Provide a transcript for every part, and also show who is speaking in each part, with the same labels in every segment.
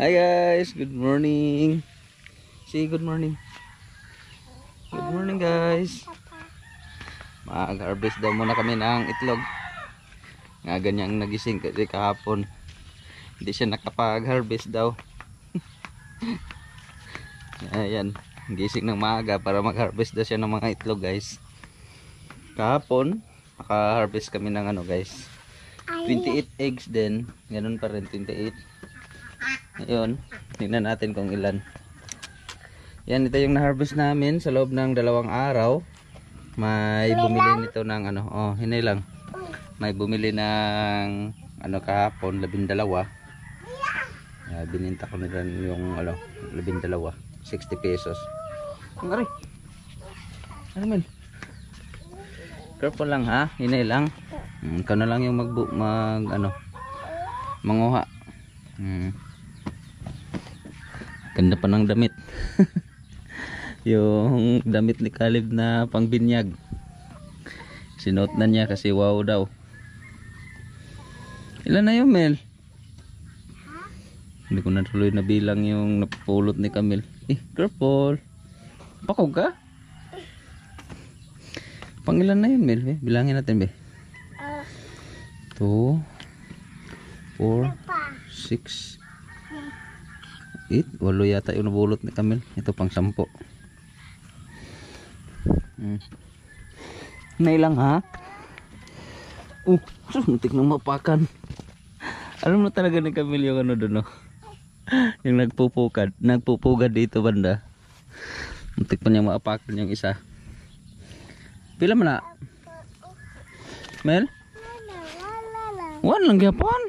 Speaker 1: Hi guys, good morning. Say good morning. Good morning guys. Mag-harvest daw muna kami ng itlog. Nga ganyang nagising kasi kahapon. Hindi siya nakapag-harvest daw. Ayan, gising ng maaga para mag-harvest daw siya ng mga itlog guys. Kahapon, naka-harvest kami ng ano guys. 28 eggs din. Ganun pa rin, 28. Ayun, tingnan natin kung ilan. Yan, ito yung na-harvest namin sa loob ng 2 araw. May bumili nito ng ano, oh, hinay lang. May bumili ng ano kahapon, 12. Bininta ko nila yung ano, 12, 60 pesos. Ang aray. Ano man? Careful lang ha, hinay lang. Ikaw na lang yung manguha. Ganda pa ng damit. Yung damit ni Caleb na pangbinyag. Sinuot na niya kasi wow daw. Ilan na yun, Mel? Hindi ko na tuloy nabilang yung napupulot ni Camille. Careful. Pakaw ka? Pang ilan na yun, Mel? Bilangin natin, be. 2 4 6 8, 8 yata yung nabulot ni Camille. Ito pang 10. Nailang ha? Sus, muntik nang mapakan. Alam mo talaga ni Camille yung ano doon, no? Yung nagpupugad dito banda. Muntik pa niyang maapakan yung isa. Pila mo na? Mel? 1 lang yapon.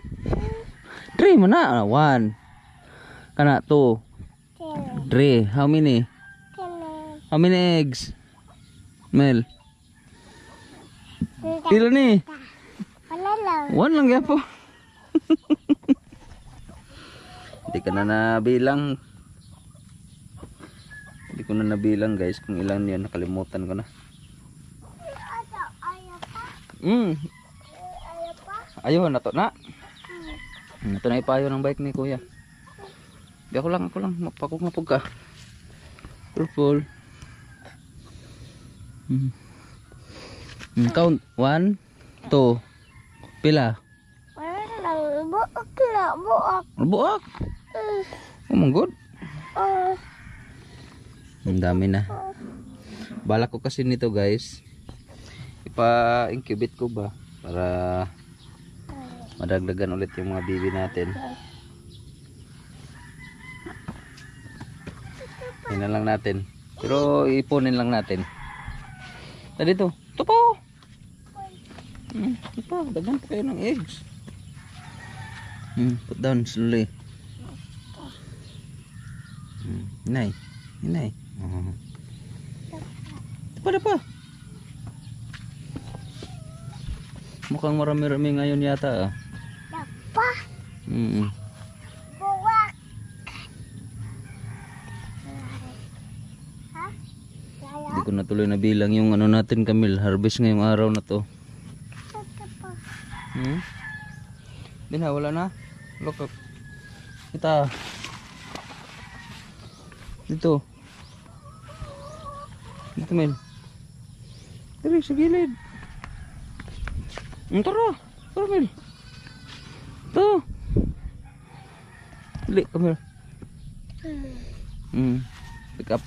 Speaker 1: 3 mo na. 1 kana 2 3. How many? How many eggs? Mel? Pila ni? 1 lang yapon. Hindi ka na nabilang. Hindi ko na nabilang guys kung ilang yun. Nakalimutan ko na. Ayaw na to na. Ito na ipayo ng bike ni kuya. Di ako lang. Mapakog ka. Careful. Count 1 2 pila. Buak. Oh my god. Ang dami na. Balak ko kasi nito guys. Ipa-incubate ko ba para madagdagan ulit yung mga bibi natin. Yan lang natin. Pero ipunin lang natin. Dito. Ito po. Ito, daghan pa kayo ng eggs. Put down slowly. Inay. Dapat. Mukhang marami-rami ngayon yata.
Speaker 2: Dapat. Buwak.
Speaker 1: Hindi ko na tuloy nabilang yung ano natin, Camille. Harvest ngayong araw na to. Wala na. Look up. Kita. Dito, Mel. Dito sa gilid. Tara, Mel. Ito. Dali, Camille. Pick up.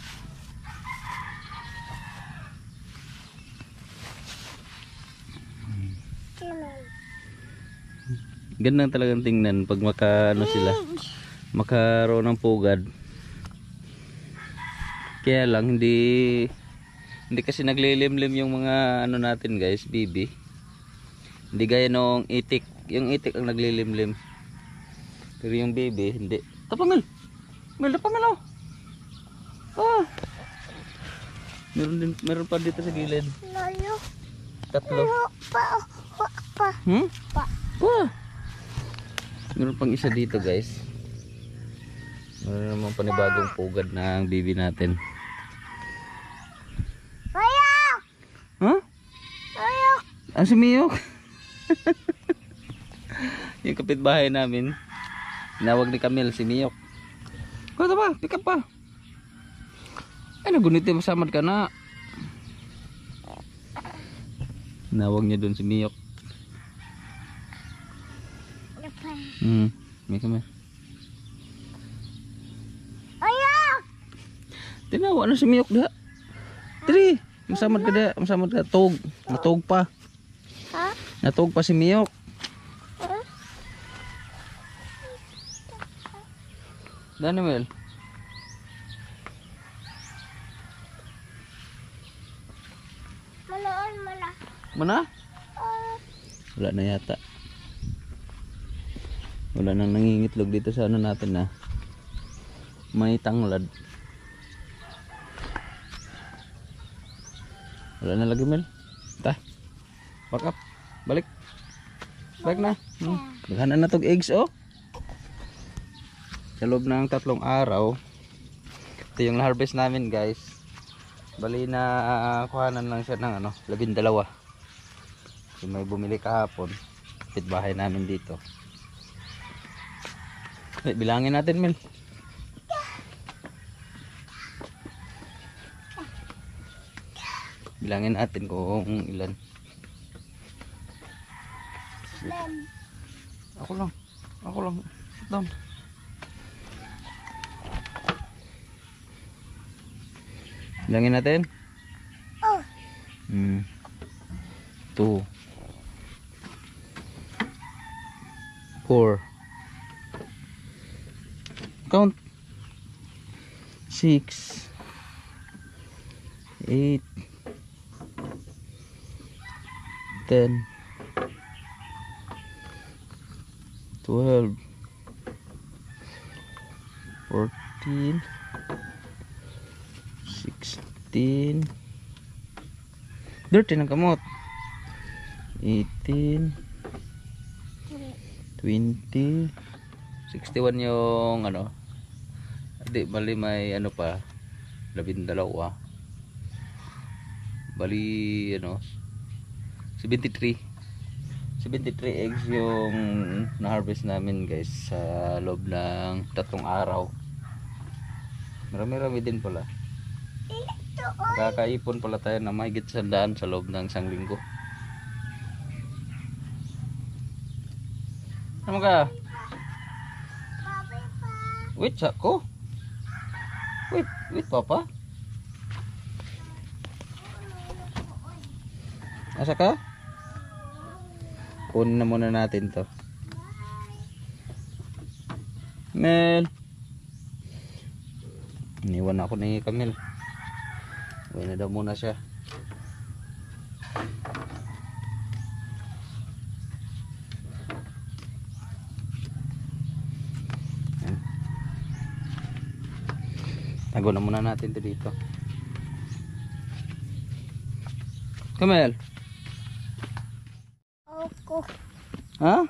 Speaker 1: Ganda talagang tingnan pag makaroon ng pugad. Kaya lang hindi kasi naglilimlim yung mga ano natin guys, bibi. Hindi gaya nung itik. Yung itik ang naglilimlim. Pero yung bibi hindi. Tapamil. Tapamil. Meron pa dito sa gilid.
Speaker 2: Layo.
Speaker 1: 3.
Speaker 2: Pa.
Speaker 1: Meron pang isa dito guys. Meron naman panibagong pugad ng bibi natin. Ang sumiyok. Yung kapitbahay namin, tinawag ni Camille si Miyok. pick up pa. Ay, nagunit yung masamad ka na. Nawag niya doon si Miyok. May kami.
Speaker 2: Ayak!
Speaker 1: Tinawa na si Miyok da. Diri, masamad ka, tog. Natog pa.
Speaker 2: Ha?
Speaker 1: Natog pa si Miyok. Daniel.
Speaker 2: Manoon mo na.
Speaker 1: Mana? Wala na yata. Wala nang nangingitlog dito sa ano natin na may tanglad. Wala na lagi, Mel. Ta. Back up. Balik. Balik na. Daghanan na tog eggs, oh. Sa loob ng 3 araw. Ito yung harvest namin, guys. Bali na kuhanan lang siya ng ano, 12. So may bumili kahapon. Kapit bahay namin dito. Bilangin natin, Mel. Bilangin natin kung ilan. Ako lang. Sit down. Bilangin natin. 2 4 count 6 8 10 12 14 16 13 ang kamot 18 20 61 yung ano, di bali may ano pa 12, bali ano 73 eggs yung na-harvest namin, guys, sa loob ng 3 araw. Marami din pala. Kakaipon pala tayo na mahigit 100 sa loob ng 1 linggo. Ano ka? Wait, sako. Wait, papa. Asa ka? Kunin na muna natin to. Mel. Iniwan ako ni Camille. Uwi na daw muna siya. Tago na muna natin to dito. Camille.
Speaker 2: Ako.
Speaker 1: Ha?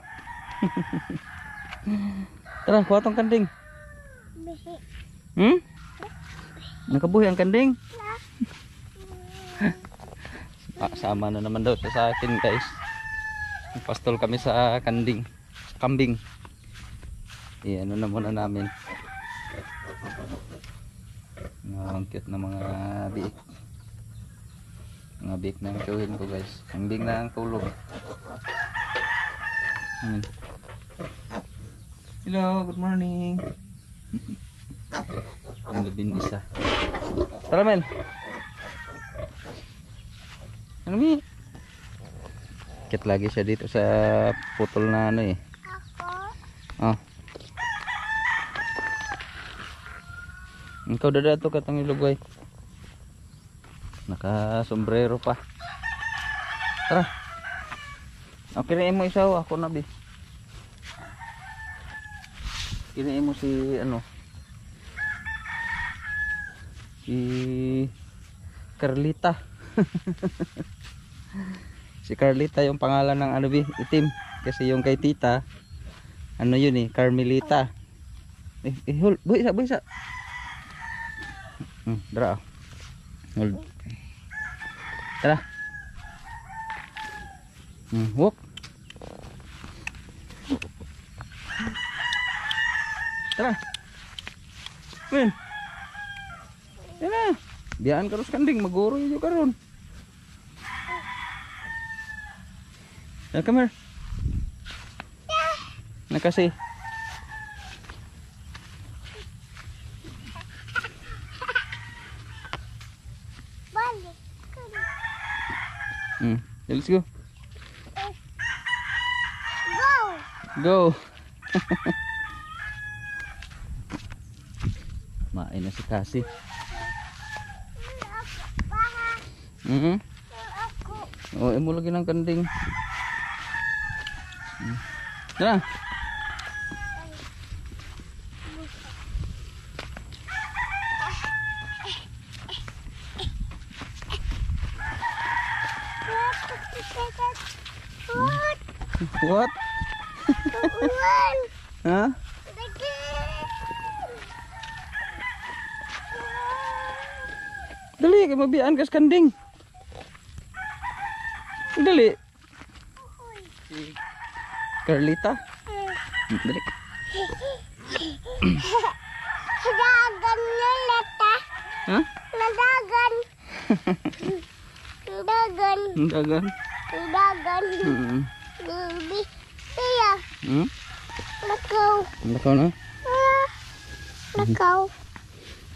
Speaker 1: Tara, kuha tong kanding.
Speaker 2: Bihi.
Speaker 1: Nakabuhi ang kanding. Sama na naman daw siya sa akin, guys. Pastol kami sa kanding, sa kambing. Ano na muna namin. Ang cute na mga biik. Mga biik na ang tuhin ko, guys. Kambing na ang tulog. Hello, good morning. Ang 11. Tara, Mel. Ano mi? Kit lagi siya dito sa putol na ano eh.
Speaker 2: Ako.
Speaker 1: Oh. Ikaw dadato ka tong ilugway. Naka sombrero pa. Tara. Okay, mo isaw ako na bi. Kinain mo si ano? Si Carlita. Si Carlita yung pangalan ng ano bi, itim. Kasi yung kay tita, ano yun eh, Carmelita. Buhay sa. Dara. Hold. Tara. Walk. Tara. Men. Yan na. Biyaan ka ros kanding. Maguro yun ka ron. Yan, come here. Nakasi.
Speaker 2: Balik.
Speaker 1: Let's go.
Speaker 2: Go.
Speaker 1: Go. Main na si Kasi.
Speaker 2: Baha. Ako.
Speaker 1: Oh, imo lagi ng kanding. Tara.
Speaker 2: What?
Speaker 1: What?
Speaker 2: Uwan.
Speaker 1: Ha?
Speaker 2: Lagi.
Speaker 1: Dali, kay mabiyaan kas kanding. Dali. Carlita. Dali.
Speaker 2: Dagan niya lata.
Speaker 1: Ha?
Speaker 2: Nadagan. Dagan.
Speaker 1: Dagan.
Speaker 2: Dagan. Gabi. Iya. Nakaw.
Speaker 1: Nakaw na.
Speaker 2: Nakaw.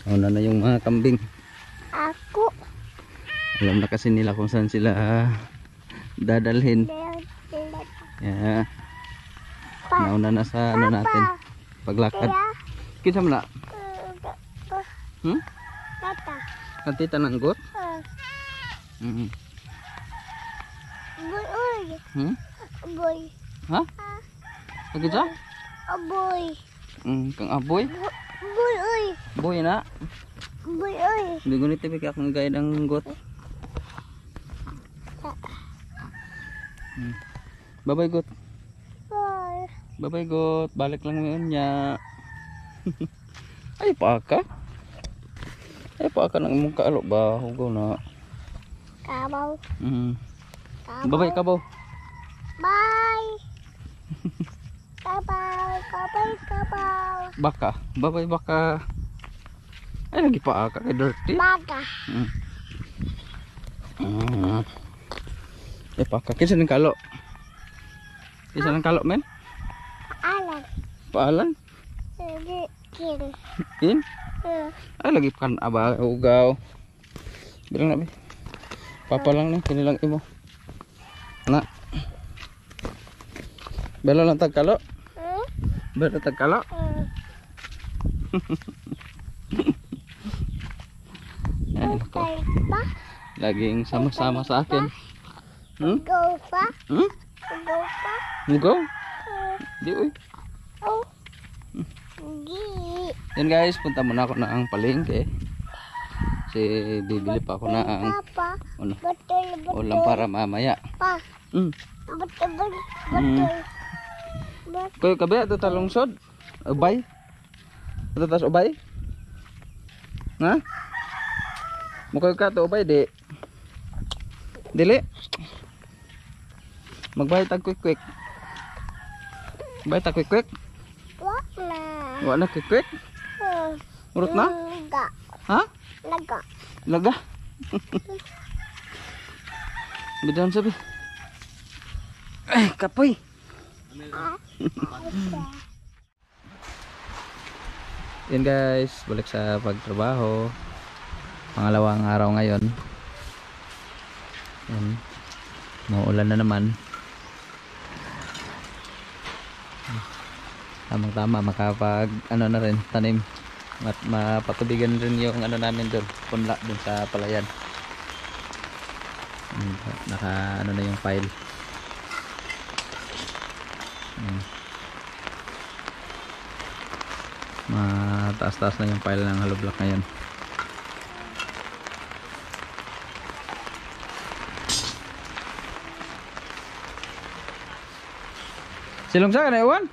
Speaker 1: Una na yung mga kambing.
Speaker 2: Ako.
Speaker 1: Alam na kasi nila kung saan sila dadalhin. Yeah. Nauna na sa ano natin. Paglakad. Kinsa man na?
Speaker 2: Tata.
Speaker 1: Kantita ng got?
Speaker 2: Boy. Boy.
Speaker 1: Ha? Lagi sa?
Speaker 2: Boy.
Speaker 1: Kang aboy?
Speaker 2: Boy.
Speaker 1: Boy na.
Speaker 2: Boy.
Speaker 1: Hindi ko nito bigyan akong gaya ng got. Bye-bye got.
Speaker 2: Boy.
Speaker 1: Bye-bye got. Balik lang ngayon niya. Ay paka. Ay paka ng mong kaalo ba? Hugaw na.
Speaker 2: Kabaw.
Speaker 1: Bye-bye kabaw.
Speaker 2: Bye. Kabaw.
Speaker 1: Baka. Bye-bye baka. Ay lagi paka kay dirty.
Speaker 2: Baga.
Speaker 1: Ay paka. Kinsa ng kalo? Kinsa ng kalo men?
Speaker 2: Alan.
Speaker 1: Paalan?
Speaker 2: Kin.
Speaker 1: In? Ay lagi pa kan aba ugaw. Bilang na be. Papa lang ni kinilang imo. Na. Belo lang tagkalo. Belo tagkalo. Ay nako.
Speaker 2: Pa.
Speaker 1: Laging sama-sama sa akin.
Speaker 2: Go pa. Go pa.
Speaker 1: Mugaw? Di uy.
Speaker 2: Oh. Di.
Speaker 1: Yan guys, punta muna ako na ang palengke. Kasi bibili pa ako na ang
Speaker 2: Papa.
Speaker 1: ano,
Speaker 2: Betul.
Speaker 1: ulam para mamaya.
Speaker 2: Pa. Betul.
Speaker 1: Koy kabe ato talong sod. Ubay. Ato tas ubay. Ha? Mukoy ka to ubay di. Dili. Magbay tag quick. Bay tag quick.
Speaker 2: Wala.
Speaker 1: Wa na quick. Urut na?
Speaker 2: Laga.
Speaker 1: Ha?
Speaker 2: Laga.
Speaker 1: Laga. Bidan sabi. Kapoy. Yan guys, balik sa pagtrabaho. Pangalawang araw ngayon. Yan. Maulan na naman. Tamang tama, makapag ano na rin, tanim. At mapatubigan rin yung ano namin doon, punla doon sa palayan. Naka ano na yung file. Mataas-taas na yung file ng hollow block ngayon. Silong sa ka na iwan?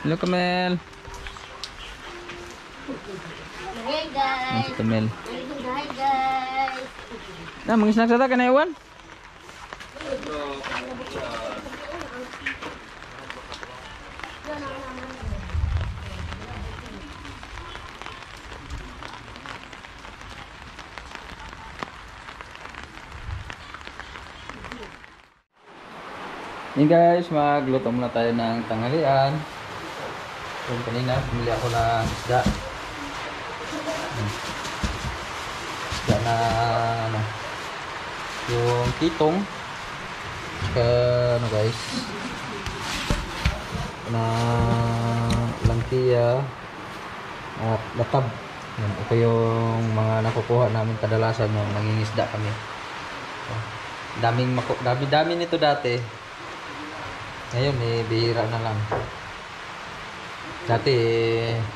Speaker 1: Hello Kamel.
Speaker 3: Hey guys.
Speaker 1: Mas Mel.
Speaker 3: Hi guys.
Speaker 1: Na, mga snack sa ta ka na iwan? Hey guys, magluto muna tayo ng tanghalian. Yung kanina, bumili ako ng isda. Isda na ano, yung kitong. Saka ano guys, na langkiya at latab. Yan, ito yung mga nakukuha namin kadalasan nung nangingisda kami. Dami nito dati. Ngayon bihira na lang. Dati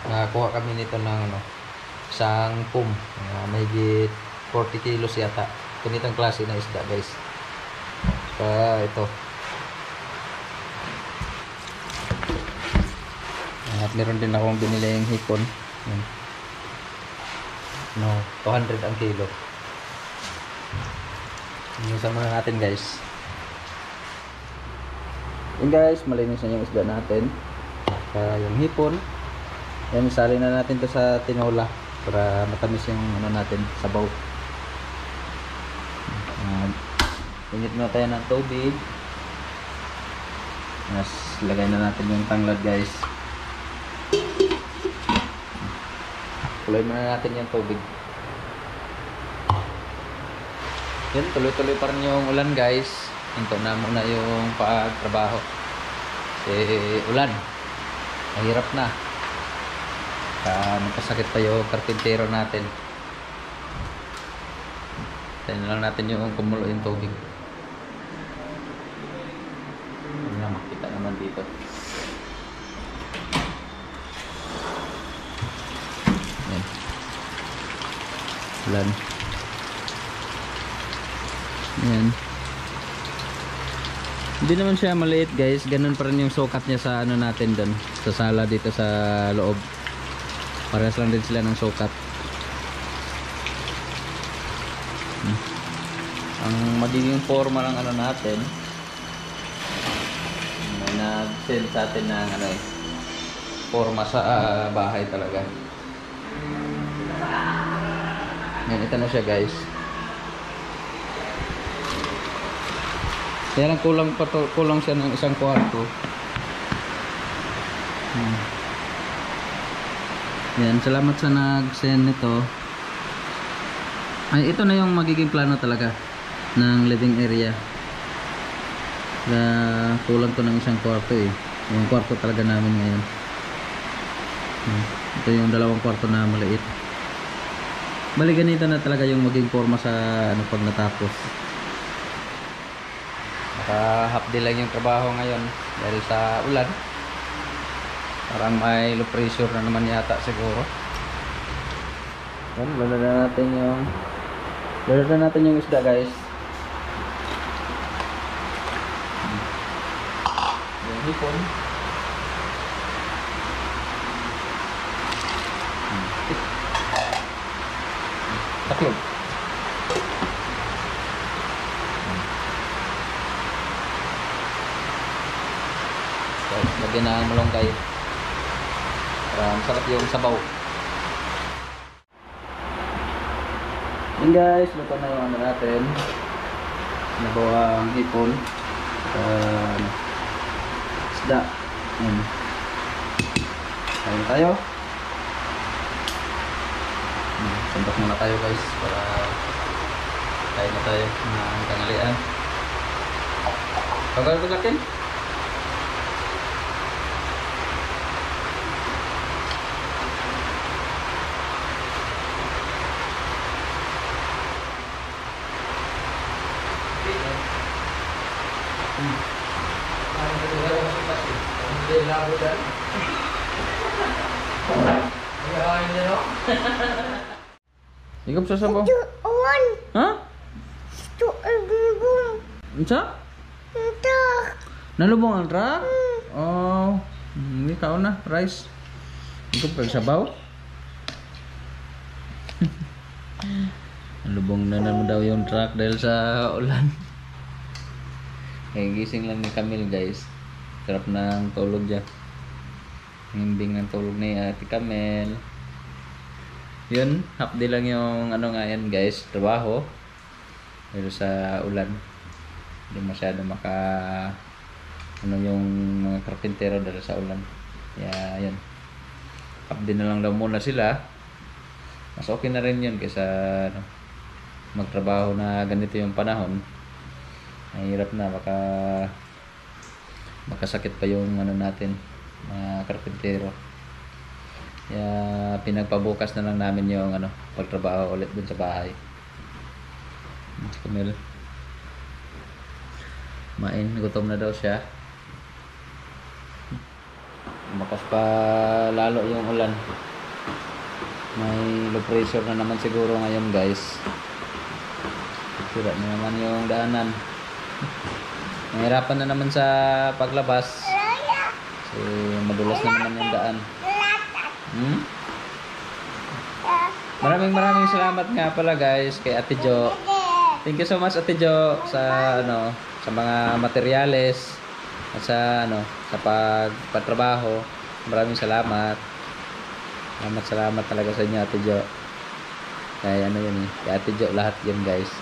Speaker 1: nakakuha kami nito ng ano, isang pum, mahigit 40 kilos yata. Ganitong klase na isda guys. Ito. At meron din akong biniling hipon. Yan. No, 200 ang kilo. Inusan muna natin guys. Yan guys, malinis na yung isda natin. Yung hipon. Yan, isali na natin to sa tinola para matamis yung ano natin, sabaw. Init na tayo ng tubig. Mas lagay na natin yung tanglad guys. Kuloy muna natin yung tubig. Yan, tuloy-tuloy pa rin yung ulan guys. Hinto na muna yung pagtrabaho. Kasi ulan. Mahirap na. Magkasakit pa yung karpintero natin. Tayo na lang natin yung kumulo yung tubig. Hindi na makita naman dito. Yan. Ulan. Yan. Hindi naman siya maliit guys, ganun pa rin yung sukat niya sa ano natin doon, sa sala dito sa loob. Parehas lang din sila ng sukat. Ang magiging forma ng ano natin, may nag-send sa atin ng ano eh, forma sa bahay talaga. Yan, ito na siya guys. Kaya lang kulang siya ng isang kwarto. Yan, salamat sa nag-send nito. Ay, ito na yung magiging plano talaga ng living area. Kulang to ng isang kwarto eh. Yung kwarto talaga namin ngayon. Ito yung dalawang kwarto na maliit. Bali ganito na talaga yung maging forma sa ano pag natapos. Half day lang yung trabaho ngayon dahil sa ulan. Parang may low pressure na naman yata siguro. Yan, lalala natin yung isda guys. Yung hipon. Taklog. Lagyan na malunggay para masarap yung sabaw. Yun guys, luto na yung ano natin, nabawang hipon, isda. Kain tayo. Sandok muna tayo guys para kain na tayo ng tanghalian. Pagkakagatin Ikaw sa sabaw?
Speaker 2: Tuon.
Speaker 1: Ha?
Speaker 2: Tuon.
Speaker 1: Unsa?
Speaker 2: Ito.
Speaker 1: Nalubong ang truck? Oh, ikaw na, rice. Ikaw pag sabaw? Lubong na naman daw yung truck dahil sa ulan. Gising lang ni Camille guys. Sarap ng tulog dyan. Himbing ng tulog ni Ate Camille. Yun, half day lang yung ano nga yan guys, trabaho. Pero sa ulan, hindi masyado ano yung mga karpintero dahil sa ulan. Kaya yan, half day na lang daw muna sila. Mas okay na rin yun kaysa ano, magtrabaho na ganito yung panahon. Mahirap na, makasakit pa yung ano natin, mga karpintero. Kaya pinagpabukas na lang namin yung ano, pagtrabaho ulit dun sa bahay. Camille, gutom na daw siya. Makas pa lalo yung ulan. May low pressure na naman siguro ngayon guys. Sira na naman yung daanan. Mahirapan na naman sa paglabas. Kasi madulas na naman yung daan. Maraming salamat nga pala guys kay Ate Jo. Thank you so much Ate Jo sa ano, sa mga materyales at sa ano, sa pagtrabaho. Maraming salamat. Salamat talaga sa inyo Ate Jo. Kaya ano yun kay Ate Jo lahat yun guys.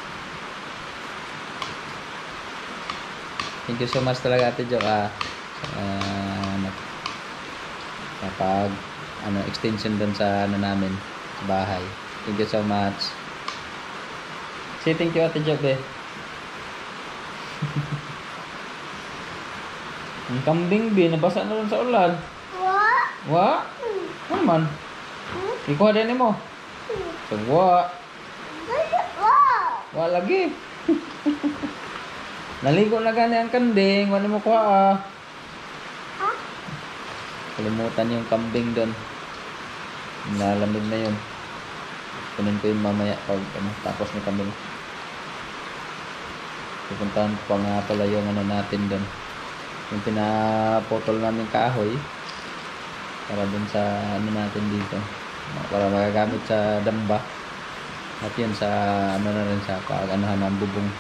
Speaker 1: Thank you so much talaga Ate Jo kapag extension dun sa ano namin sa bahay. Thank you so much. Say thank you Ate Jo be. Ang kambing be nabasa na lang sa ulan. Wa? Ano man? Ikuha din mo. Wa. Wa lagi. Naligo na gani ang kambing. Wala mo kuha Kalimutan yung kambing doon. Nalamig na yun. Kunin ko yun mamaya pag tapos ni kambing. Pupuntahan ko pa nga pala yung ano natin doon. Yung pinapotol namin kahoy. Para doon sa ano natin dito. Para magagamit sa damba. At yun sa ano na rin sa pag-anuhan ng bubong.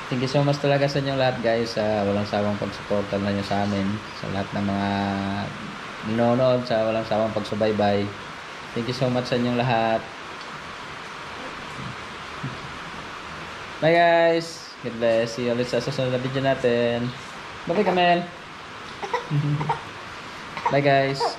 Speaker 1: Thank you so much talaga sa inyo lahat guys. Walang sawang pagsuporta na nyo sa amin. Sa lahat ng mga nanonood, sa walang sawang pagsubaybay. Thank you so much sa inyong lahat. Bye guys. God bless. See you ulit sa susunod na video natin. Bye Camille. Bye guys.